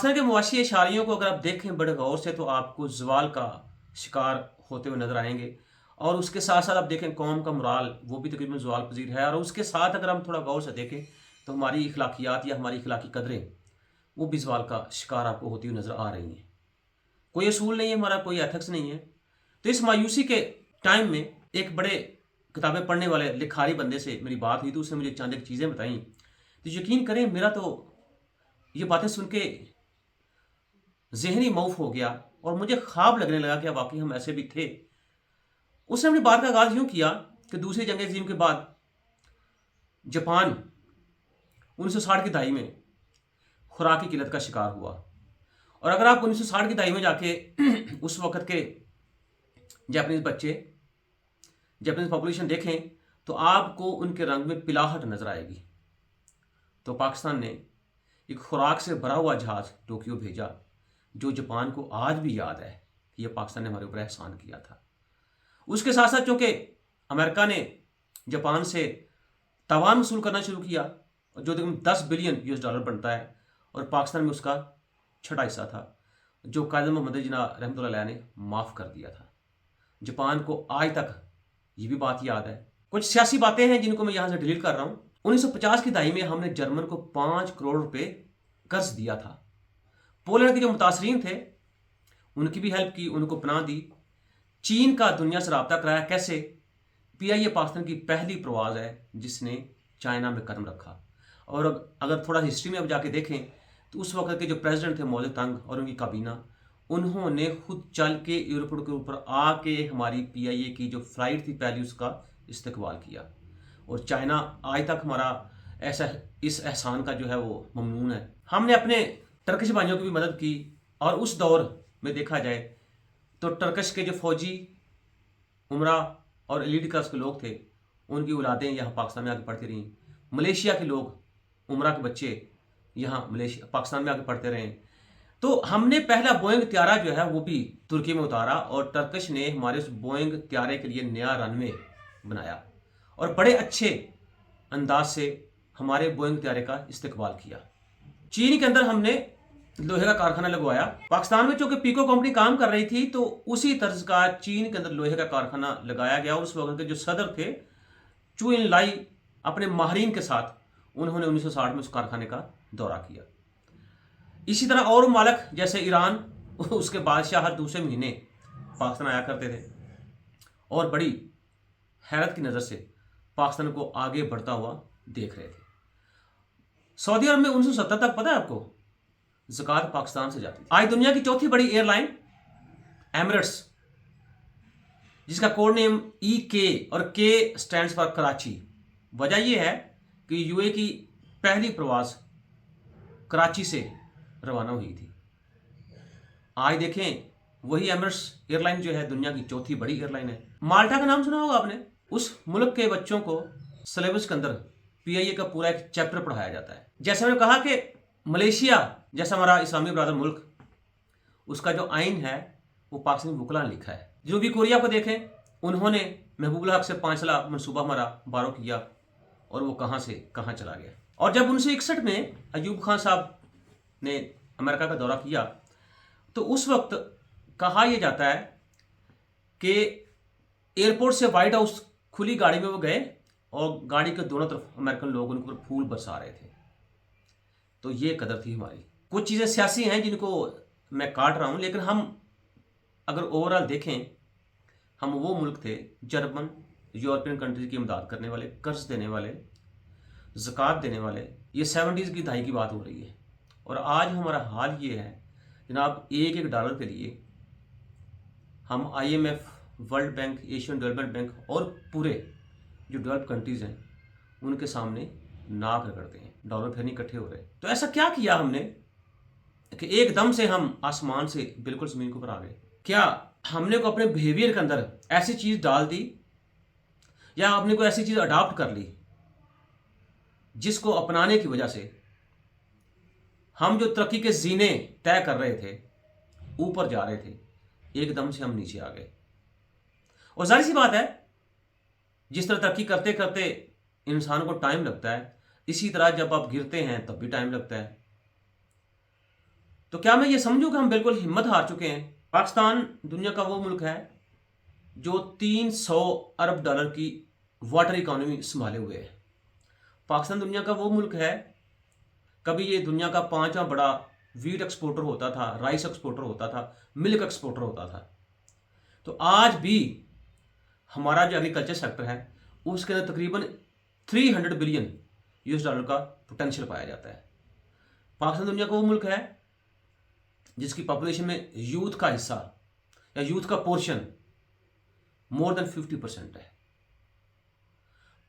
पाकिस्तान के मुआशी एशारियों को अगर आप देखें बड़े गौर से तो आपको जवाल का शिकार होते हुए नजर आएंगे। और उसके साथ साथ आप देखें कौम का मुराल वो भी तकरीबन जवाल पजीर है। और उसके साथ अगर हम थोड़ा गौर से देखें तो हमारी इखलाकियात या हमारी इखलाकी कदरें वो भी जवाल का शिकार आपको होती हुई नजर आ रही हैं। कोई असूल नहीं है हमारा, कोई एथिक्स नहीं है। तो इस मायूसी के टाइम में एक बड़े किताबें पढ़ने वाले लिखारी बंदे से मेरी बात हुई तो उसने मुझे चंद एक चीज़ें बताई। तो यकीन करें मेरा तो ये बातें सुन के जहनी मऊफ हो गया और मुझे ख्वाब लगने लगा कि वाकई हम ऐसे भी थे। उसने अपनी बात का आगाज़ यूँ किया कि दूसरी जंग अज़ीम के बाद जापान 1960 की दहाई में खुराक की किल्लत का शिकार हुआ। और अगर आप 1960 की दहाई में जाके उस वक़्त के जापानीज़ बच्चे, जापानीज़ पॉपुलेशन देखें तो आपको उनके रंग में पिलाहट नज़र आएगी। तो पाकिस्तान ने एक खुराक से भरा हुआ जहाज़ टोक्यो भेजा, जो जापान को आज भी याद है कि यह पाकिस्तान ने हमारे ऊपर एहसान किया था। उसके साथ साथ चूँकि अमेरिका ने जापान से तावान वसूल करना शुरू किया, जो तकरीबन $10 बिलियन बनता है, और पाकिस्तान में उसका छठा हिस्सा था, जो कायद मोहम्मद जिन्ना रहमतुल्लाह अलैह ने माफ़ कर दिया था। जापान को आज तक ये भी बात याद है। कुछ सियासी बातें हैं जिनको मैं यहाँ से डिलीट कर रहा हूँ। 1950 की दहाई में हमने जर्मन को 5 करोड़ रुपए कर्ज दिया था। पोलैंड के जो मुतासरीन थे उनकी भी हेल्प की, उनको पनाह दी। चीन का दुनिया से रब्ता कराया। कैसे? PIA पाकिस्तान की पहली प्रवाज है जिसने चाइना में कदम रखा। और अगर थोड़ा हिस्ट्री में अब जाके देखें तो उस वक्त के जो प्रेसिडेंट थे मौजूद तंग और उनकी काबीना, उन्होंने खुद चल के एयरपोर्ट के ऊपर आके हमारी PIA की जो फ्लाइट थी पहली उसका इस्तकबाल किया। और चाइना आज तक हमारा ऐसा इस एहसान का जो है वो ममनून है। हमने अपने टर्किश भाइयों की भी मदद की। और उस दौर में देखा जाए तो टर्किश के जो फौजी, उमरा और एलीट क्लास के लोग थे, उनकी औलादें यहाँ पाकिस्तान में आके पढ़ती रहीं। मलेशिया के लोग, उमरा के बच्चे यहाँ मलेशिया पाकिस्तान में आके पढ़ते रहे। तो हमने पहला बोइंग त्यारा जो है वो भी तुर्की में उतारा और टर्किश ने हमारे उस बोइंग त्यारे के लिए नया रनवे बनाया और बड़े अच्छे अंदाज से हमारे बोइंग त्यारे का इस्तेकबाल किया। चीन के अंदर हमने लोहे का कारखाना लगवाया। पाकिस्तान में चूंकि पीको कंपनी काम कर रही थी तो उसी तर्ज का चीन के अंदर लोहे का कारखाना लगाया गया। और उस वक्त के जो सदर थे चू इन लाई, अपने माहरीन के साथ उन्होंने 1960 में उस कारखाने का दौरा किया। इसी तरह और मालिक जैसे ईरान, उसके बादशाह हर दूसरे महीने पाकिस्तान आया करते थे और बड़ी हैरत की नज़र से पाकिस्तान को आगे बढ़ता हुआ देख रहे थे। सऊदी अरब में 1970 तक, पता है आपको, ज़कात पाकिस्तान से जाती थी। आज दुनिया की चौथी बड़ी एयरलाइन एमिरेट्स, जिसका कोड नेम EK और K स्टैंड्स फॉर कराची। वजह यह है कि UAE की पहली प्रवास कराची से रवाना हुई थी। आज देखें वही एमिरेट्स एयरलाइन जो है दुनिया की चौथी बड़ी एयरलाइन है। माल्टा का नाम सुना होगा आपने। उस मुल्क के बच्चों को सिलेबस के अंदर PIA का पूरा एक चैप्टर पढ़ाया जाता है। जैसे मैंने कहा कि मलेशिया जैसा हमारा इस्लामी ब्रादर मुल्क, उसका जो आइन है वो पाकिस्तानी वकला ने लिखा है। जनूबी कोरिया को देखें, उन्होंने महबूबुल हक से 5 साल मनसूबा हमारा बारो किया और वो कहाँ से कहाँ चला गया। और जब 1961 में अयूब खान साहब ने अमेरिका का दौरा किया तो उस वक्त कहा यह जाता है कि एयरपोर्ट से व्हाइट हाउस खुली गाड़ी में वो गए और गाड़ी के दोनों तरफ अमेरिकन लोग उनके ऊपर फूल बरसा रहे थे। तो ये कदर थी हमारी। कुछ चीज़ें सियासी हैं जिनको मैं काट रहा हूँ, लेकिन हम अगर ओवरऑल देखें, हम वो मुल्क थे, जर्मन यूरोपियन कंट्रीज की इमदाद करने वाले, कर्ज देने वाले, ज़कात देने वाले। ये 70s की दहाई की बात हो रही है और आज हमारा हाल ये है जनाब, एक डॉलर के लिए हम IMF, world bank, Asian development bank और पूरे जो डेवलप कंट्रीज़ हैं उनके सामने नाक रगड़ते हैं। डॉलर फिर नहीं इकट्ठे हो रहे। तो ऐसा क्या किया हमने कि एकदम से हम आसमान से बिल्कुल ज़मीन के ऊपर आ गए? क्या हमने को अपने बिहेवियर के अंदर ऐसी चीज़ डाल दी या आपने को ऐसी चीज़ अडॉप्ट कर ली जिसको अपनाने की वजह से हम जो तरक्की के जीने तय कर रहे थे, ऊपर जा रहे थे, एकदम से हम नीचे आ गए। और जाहिर सी बात है, जिस तरह तरक्की करते करते इंसान को टाइम लगता है, इसी तरह जब आप गिरते हैं तब भी टाइम लगता है। तो क्या मैं ये समझूं कि हम बिल्कुल हिम्मत हार चुके हैं? पाकिस्तान दुनिया का वो मुल्क है जो 300 अरब डॉलर की वाटर इकोनॉमी संभाले हुए है। पाकिस्तान दुनिया का वो मुल्क है, कभी ये दुनिया का 5वां बड़ा वीट एक्सपोर्टर होता था, राइस एक्सपोर्टर होता था, मिल्क एक्सपोर्टर होता था। तो आज भी हमारा जो एग्रीकल्चर सेक्टर है उसके अंदर तकरीबन 300 बिलियन यूएस डॉलर का पोटेंशियल पाया जाता है। पाकिस्तान दुनिया का वो मुल्क है जिसकी पॉपुलेशन में यूथ का हिस्सा या यूथ का पोर्शन मोर देन 50% है।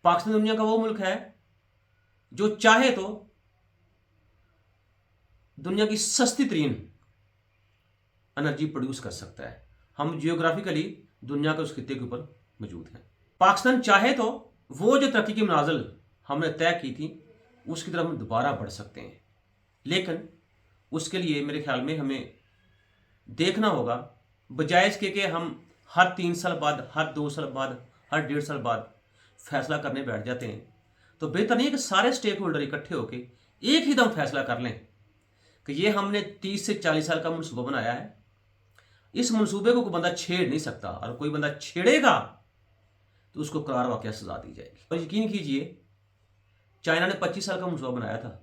पाकिस्तान दुनिया का वो मुल्क है जो चाहे तो दुनिया की सस्ती तरीन एनर्जी प्रोड्यूस कर सकता है। हम जियोग्राफिकली दुनिया के उस खित्ते के ऊपर मौजूद हैं। पाकिस्तान चाहे तो वो जो तरक्की की मनाजिल हमने तय की थी उसकी तरफ हम दोबारा बढ़ सकते हैं, लेकिन उसके लिए मेरे ख्याल में हमें देखना होगा, बजाय इसके कि हम हर 3 साल बाद, हर 2 साल बाद, हर 1.5 साल बाद फैसला करने बैठ जाते हैं, तो बेहतर नहीं है कि सारे स्टेक होल्डर इकट्ठे होकर एक ही दम फैसला कर लें कि ये हमने 30 से 40 साल का मनसूबा बनाया है, इस मनसूबे को कोई बंदा छेड़ नहीं सकता, और कोई बंदा छेड़ेगा तो उसको करार वाकया सजा दी जाएगी। और यकीन कीजिए, चाइना ने 25 साल का मनसूबा बनाया था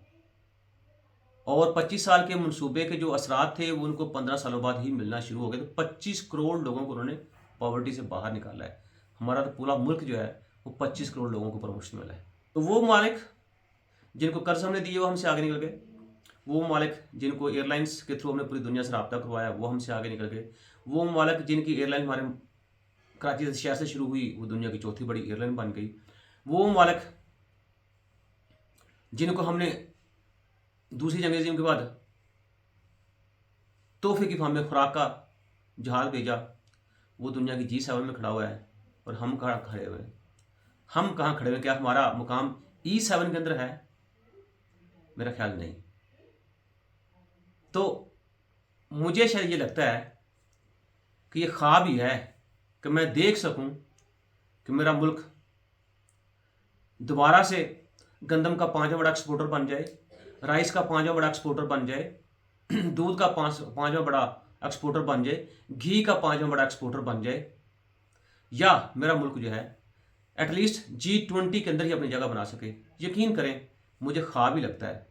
और 25 साल के मनसूबे के जो असरात थे वो उनको 15 सालों बाद ही मिलना शुरू हो गए। तो 25 करोड़ लोगों को उन्होंने पॉवर्टी से बाहर निकाला है। हमारा तो पूरा मुल्क जो है वो 25 करोड़ लोगों को प्रमोशन मिला है। तो वो मालिक जिनको कर्ज हमने दिए वो हमसे आगे निकल गए, वो मालिक जिनको एयरलाइंस के थ्रू हमने पूरी दुनिया से रब्ता करवाया वो हमसे आगे निकल गए, वो मालिक जिनकी एयरलाइन हमारे कराची शहर से शुरू हुई वो दुनिया की चौथी बड़ी एयरलाइन बन गई, वो मालिक जिनको हमने दूसरी जंग अज़ीम के बाद तोहफे की फॉर्म में खुराक का जहाज भेजा, वो दुनिया की G7 में खड़ा हुआ है। और हम कहाँ खड़े हुए हैं? हम कहाँ खड़े हुए? क्या हमारा मुकाम E7 के अंदर है? मेरा ख्याल नहीं। तो मुझे शायद ये लगता है कि ये ख्वाब ही है कि मैं देख सकूं कि मेरा मुल्क दोबारा से गंदम का 5वां बड़ा एक्सपोर्टर बन जाए, राइस का 5वां बड़ा एक्सपोर्टर बन जाए, दूध का 5वां बड़ा एक्सपोर्टर बन जाए, घी का 5वां बड़ा एक्सपोर्टर बन जाए, या मेरा मुल्क जो है एटलीस्ट G20 के अंदर ही अपनी जगह बना सके। यकीन करें, मुझे ख्वाब ही लगता है